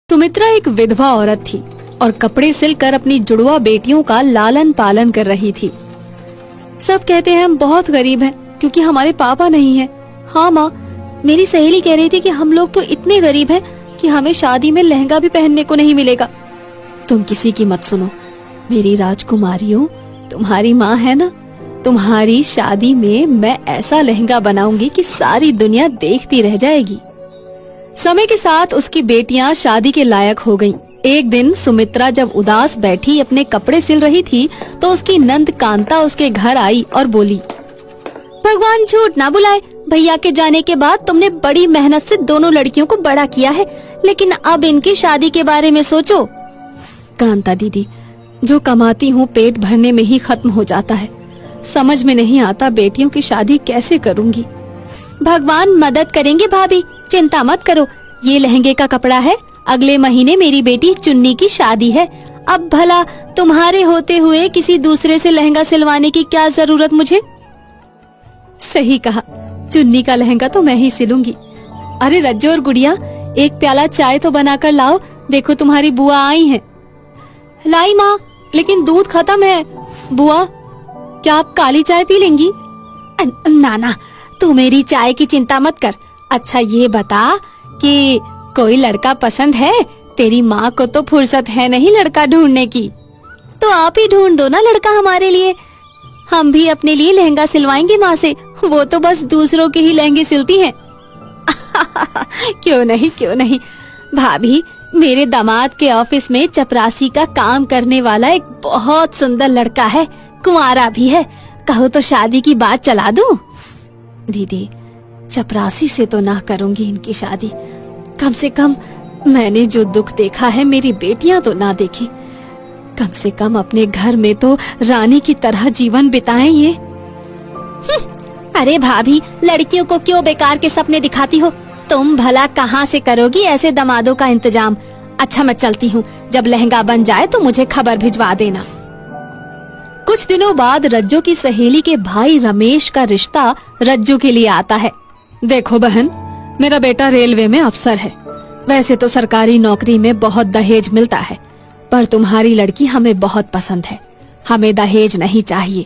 सुमित्रा एक विधवा औरत थी और कपड़े सिलकर अपनी जुड़वा बेटियों का लालन पालन कर रही थी। सब कहते हैं हम बहुत गरीब हैं क्योंकि हमारे पापा नहीं हैं। हाँ माँ, मेरी सहेली कह रही थी कि हम लोग तो इतने गरीब हैं कि हमें शादी में लहंगा भी पहनने को नहीं मिलेगा। तुम किसी की मत सुनो मेरी राजकुमारियों, तुम्हारी माँ है ना, तुम्हारी शादी में मैं ऐसा लहंगा बनाऊंगी कि सारी दुनिया देखती रह जाएगी। समय के साथ उसकी बेटियां शादी के लायक हो गईं। एक दिन सुमित्रा जब उदास बैठी अपने कपड़े सिल रही थी तो उसकी नंद कांता उसके घर आई और बोली, भगवान झूठ ना बुलाए, भैया के जाने के बाद तुमने बड़ी मेहनत से दोनों लड़कियों को बड़ा किया है, लेकिन अब इनकी शादी के बारे में सोचो। कांता दीदी, जो कमाती हूँ पेट भरने में ही खत्म हो जाता है। समझ में नहीं आता बेटियों की शादी कैसे करूँगी। भगवान मदद करेंगे भाभी, चिंता मत करो। ये लहंगे का कपड़ा है, अगले महीने मेरी बेटी चुन्नी की शादी है। अब भला तुम्हारे होते हुए किसी दूसरे से लहंगा सिलवाने की क्या जरूरत मुझे। सही कहा, चुन्नी का लहंगा तो मैं ही सिलूंगी। अरे रज्जो और गुड़िया, एक प्याला चाय तो बनाकर लाओ, देखो तुम्हारी बुआ आई हैं। लाई माँ, लेकिन दूध खत्म है। बुआ, क्या आप काली चाय पी लेंगी? नाना, तू मेरी चाय की चिंता मत कर। अच्छा ये बता कि कोई लड़का पसंद है? तेरी माँ को तो फुर्सत है नहीं लड़का ढूंढने की। तो आप ही ढूंढ दो ना लड़का हमारे लिए, हम भी अपने लिए लहंगा सिलवाएंगे माँ से। वो तो बस दूसरों के ही लहंगे सिलती हैं। क्यों नहीं क्यों नहीं भाभी, मेरे दामाद के ऑफिस में चपरासी का काम करने वाला एक बहुत सुंदर लड़का है, कुंवारा भी है। कहो तो शादी की बात चला दूं? दीदी, चपरासी से तो ना करूंगी इनकी शादी। कम से कम मैंने जो दुख देखा है मेरी बेटियां तो ना देखी। कम से कम अपने घर में तो रानी की तरह जीवन बिताएं ये। अरे भाभी, लड़कियों को क्यों बेकार के सपने दिखाती हो? तुम भला कहाँ से करोगी ऐसे दामादों का इंतजाम। अच्छा मैं चलती हूँ, जब लहंगा बन जाए तो मुझे खबर भिजवा देना। कुछ दिनों बाद रज्जो की सहेली के भाई रमेश का रिश्ता रज्जो के लिए आता है। देखो बहन, मेरा बेटा रेलवे में अफसर है। वैसे तो सरकारी नौकरी में बहुत दहेज मिलता है, पर तुम्हारी लड़की हमें बहुत पसंद है। हमें दहेज नहीं चाहिए।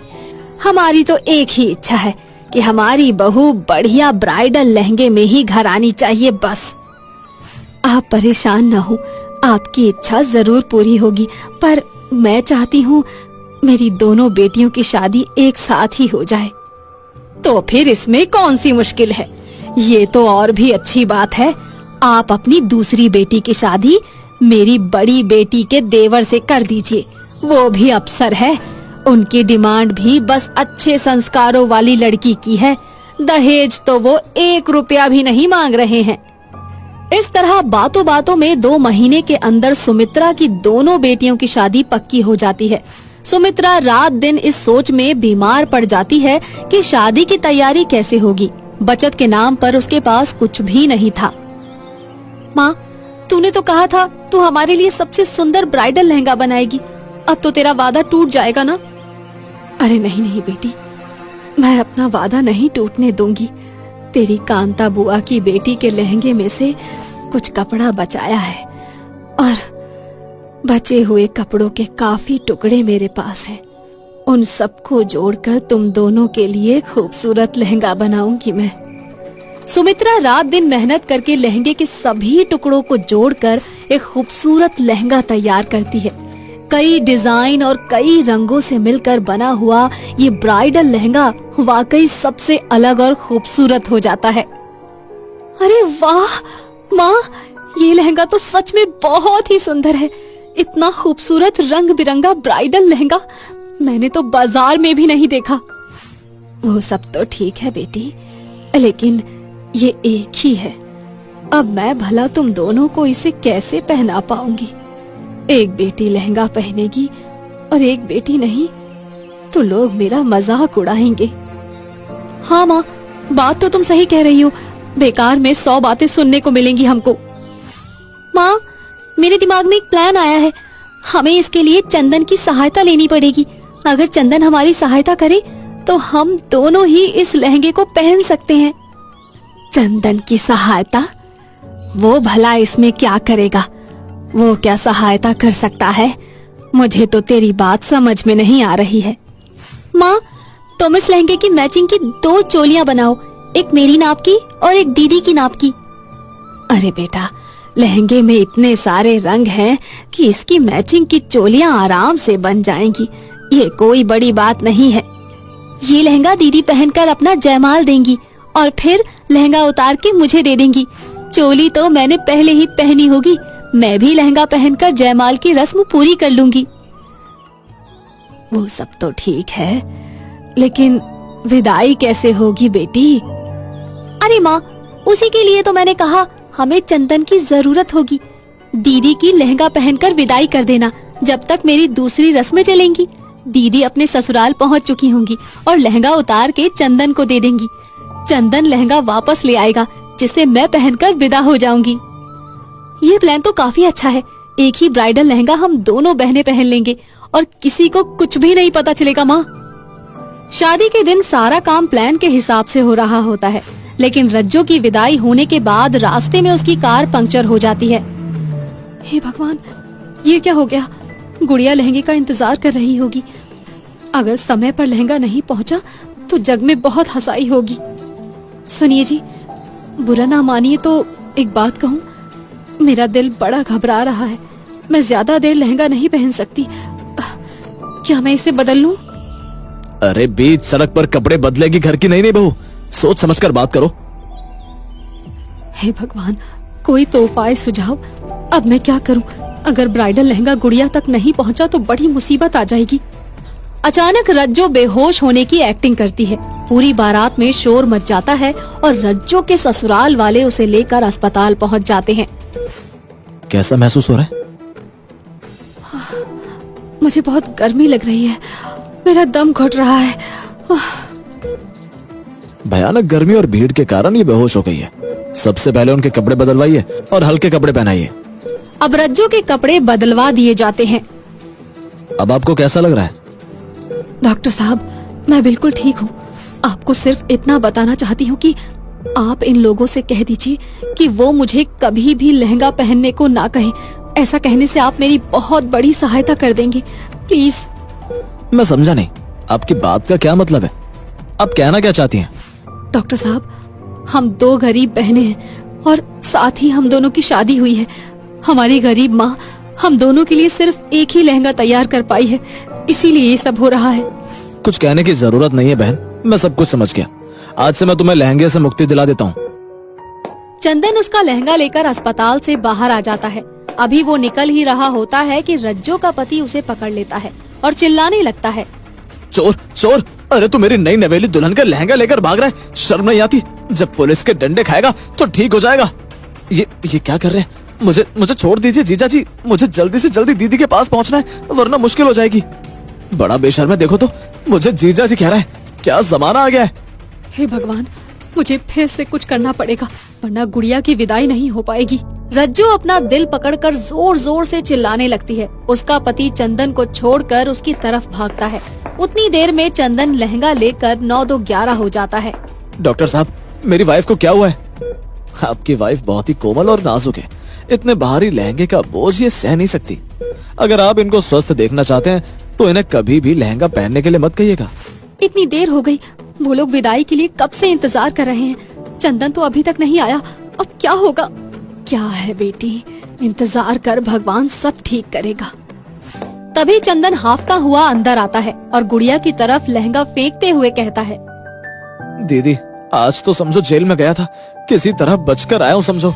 हमारी तो एक ही इच्छा है कि हमारी बहू बढ़िया ब्राइडल लहंगे में ही घर आनी चाहिए बस। आप परेशान न हो, आपकी इच्छा जरूर पूरी होगी, पर मैं चाहती हूँ मेरी दोनों बेटियों की शादी एक साथ ही हो जाए। तो फिर इसमें कौन सी मुश्किल है? ये तो और भी अच्छी बात है। आप अपनी दूसरी बेटी की शादी मेरी बड़ी बेटी के देवर से कर दीजिए। वो भी अफसर है। उनकी डिमांड भी बस अच्छे संस्कारों वाली लड़की की है। दहेज तो वो 1 रुपया भी नहीं मांग रहे हैं। इस तरह बातों बातों में 2 महीने के अंदर सुमित्रा की दोनों बेटियों की शादी पक्की हो जाती है। सुमित्रा रात दिन इस सोच में बीमार पड़ जाती है कि शादी की तैयारी कैसे होगी। बचत के नाम पर उसके पास कुछ भी नहीं था। माँ, तूने तो कहा था तू हमारे लिए सबसे सुंदर ब्राइडल लहंगा बनाएगी। अब तो तेरा वादा टूट जाएगा ना? अरे नहीं नहीं बेटी, मैं अपना वादा नहीं टूटने दूंगी। तेरी कांता बुआ की बेटी के लहंगे में से कुछ कपड़ा बचाया है और बचे हुए कपड़ों के काफी टुकड़े मेरे पास हैं। उन सबको जोड़कर तुम दोनों के लिए खूबसूरत लहंगा बनाऊंगी मैं। सुमित्रा रात दिन मेहनत करके लहंगे के सभी टुकड़ों को जोड़कर एक खूबसूरत लहंगा तैयार करती है। कई डिजाइन और कई रंगों से मिलकर बना हुआ ये ब्राइडल लहंगा वाकई सबसे अलग और खूबसूरत हो जाता है। अरे वाह माँ, ये लहंगा तो सच में बहुत ही सुंदर है। इतना खूबसूरत रंग बिरंगा ब्राइडल लहंगा मैंने तो बाजार में भी नहीं देखा। वो सब तो ठीक है बेटी, लेकिन ये एक ही है। अब मैं भला तुम दोनों को इसे कैसे पहना पाऊंगी? एक बेटी लहंगा पहनेगी और एक बेटी नहीं, तो लोग मेरा मजाक उड़ाएंगे। हाँ माँ, बात तो तुम सही कह रही हो। बेकार में 100 बातें सुनने को मिलेंगी हमको। माँ, मेरे दिमाग में एक प्लान आया है। हमें इसके लिए चंदन की सहायता लेनी पड़ेगी। अगर चंदन हमारी सहायता करे तो हम दोनों ही इस लहंगे को पहन सकते हैं। चंदन की सहायता? वो भला इसमें क्या करेगा? वो क्या सहायता कर सकता है? मुझे तो तेरी बात समझ में नहीं आ रही है। माँ, तुम इस लहंगे की मैचिंग की 2 चोलियां बनाओ, एक मेरी नाप की और एक दीदी की नाप की। अरे बेटा, लहंगे में इतने सारे रंग हैं कि इसकी मैचिंग की चोलियां आराम से बन जाएंगी। ये कोई बड़ी बात नहीं है। ये लहंगा दीदी पहनकर अपना जयमाल देंगी और फिर लहंगा उतार के मुझे दे देंगी। चोली तो मैंने पहले ही पहनी होगी। मैं भी लहंगा पहनकर जयमाल की रस्म पूरी कर लूंगी। वो सब तो ठीक है, लेकिन विदाई कैसे होगी बेटी? अरे माँ, उसी के लिए तो मैंने कहा हमें चंदन की जरूरत होगी। दीदी की लहंगा पहनकर विदाई कर देना, जब तक मेरी दूसरी रस्में चलेंगी। दीदी अपने ससुराल पहुंच चुकी होंगी और लहंगा उतार के चंदन को दे देंगी। चंदन लहंगा वापस ले आएगा, जिसे मैं पहनकर विदा हो जाऊंगी। ये प्लान तो काफी अच्छा है। एक ही ब्राइडल लहंगा हम दोनों बहनें पहन लेंगे और किसी को कुछ भी नहीं पता चलेगा। माँ, शादी के दिन सारा काम प्लान के हिसाब से हो रहा होता है, लेकिन रज्जो की विदाई होने के बाद रास्ते में उसकी कार पंक्चर हो जाती है। हे भगवान, ये क्या हो गया? गुड़िया लहंगे का इंतजार कर रही होगी। अगर समय पर लहंगा नहीं पहुंचा तो जग में बहुत हंसाई होगी। सुनिए जी, बुरा ना मानिए तो एक बात कहूँ, मेरा दिल बड़ा घबरा रहा है। मैं ज्यादा देर लहंगा नहीं पहन सकती। क्या मैं इसे बदल लूं? अरे बीच सड़क पर कपड़े बदलेगी घर की नहीं बहू, सोच समझकर बात करो। हे भगवान, कोई तो उपाय सुझाओ। अब मैं क्या करूं? अगर ब्राइडल लहंगा गुड़िया तक नहीं पहुंचा तो बड़ी मुसीबत आ जाएगी। अचानक रज्जो बेहोश होने की एक्टिंग करती है। पूरी बारात में शोर मच जाता है और रज्जो के ससुराल वाले उसे लेकर अस्पताल पहुंच जाते हैं। कैसा महसूस हो रहा है? मुझे बहुत गर्मी लग रही है, मेरा दम घुट रहा है। भयानक गर्मी और भीड़ के कारण ये बेहोश हो गई है। सबसे पहले उनके कपड़े बदलवाइए और हल्के कपड़े पहनाइए। अब रज्जो के कपड़े बदलवा दिए जाते हैं। अब आपको कैसा लग रहा है? डॉक्टर साहब, मैं बिल्कुल ठीक हूँ। आपको सिर्फ इतना बताना चाहती हूँ कि आप इन लोगों से कह दीजिए कि वो मुझे कभी भी लहंगा पहनने को ना कहें। ऐसा कहने से आप मेरी बहुत बड़ी सहायता कर देंगे, प्लीज। मैं समझा नहीं, आपकी बात का क्या मतलब है? आप कहना क्या चाहती हैं? डॉक्टर साहब, हम 2 गरीब बहनें हैं और साथ ही हम दोनों की शादी हुई है। हमारी गरीब माँ हम दोनों के लिए सिर्फ एक ही लहंगा तैयार कर पाई है, इसीलिए ये सब हो रहा है। कुछ कहने की जरूरत नहीं है बहन, मैं सब कुछ समझ गया। आज से मैं तुम्हें लहंगे से मुक्ति दिला देता हूँ। चंदन उसका लहंगा लेकर अस्पताल से बाहर आ जाता है। अभी वो निकल ही रहा होता है कि रज्जो का पति उसे पकड़ लेता है और चिल्लाने लगता है, चोर चोर! अरे तू मेरी नई नवेली दुल्हन का लहंगा लेकर भाग रहा है, शर्म नहीं आती? जब पुलिस के डंडे खाएगा तो ठीक हो जाएगा। ये क्या कर रहे हैं? मुझे छोड़ दीजिए जीजा जी, मुझे जल्दी से जल्दी दीदी के पास पहुंचना है, वरना मुश्किल हो जाएगी। बड़ा बेशर्म है, देखो तो मुझे जीजा जी कह रहा है। क्या जमाना आ गया है। हे भगवान, मुझे फिर से कुछ करना पड़ेगा, वरना गुड़िया की विदाई नहीं हो पाएगी। रज्जो अपना दिल पकड़कर जोर जोर से चिल्लाने लगती है। उसका पति चंदन को छोड़कर उसकी तरफ भागता है। उतनी देर में चंदन लहंगा लेकर 9-2-11 हो जाता है। डॉक्टर साहब, मेरी वाइफ को क्या हुआ है? आपकी वाइफ बहुत ही कोमल और नाजुक है, इतने भारी लहंगे का बोझ ये सह नहीं सकती। अगर आप इनको स्वस्थ देखना चाहते हैं तो इन्हें कभी भी लहंगा पहनने के लिए मत कहिएगा। इतनी देर हो गई, वो लोग विदाई के लिए कब से इंतजार कर रहे हैं। चंदन तो अभी तक नहीं आया, अब क्या होगा? क्या है बेटी, इंतजार कर, भगवान सब ठीक करेगा। तभी चंदन हाफता हुआ अंदर आता है और गुड़िया की तरफ लहंगा फेंकते हुए कहता है, दीदी, आज तो समझो जेल में गया था, किसी तरह बचकर आया हूँ समझो।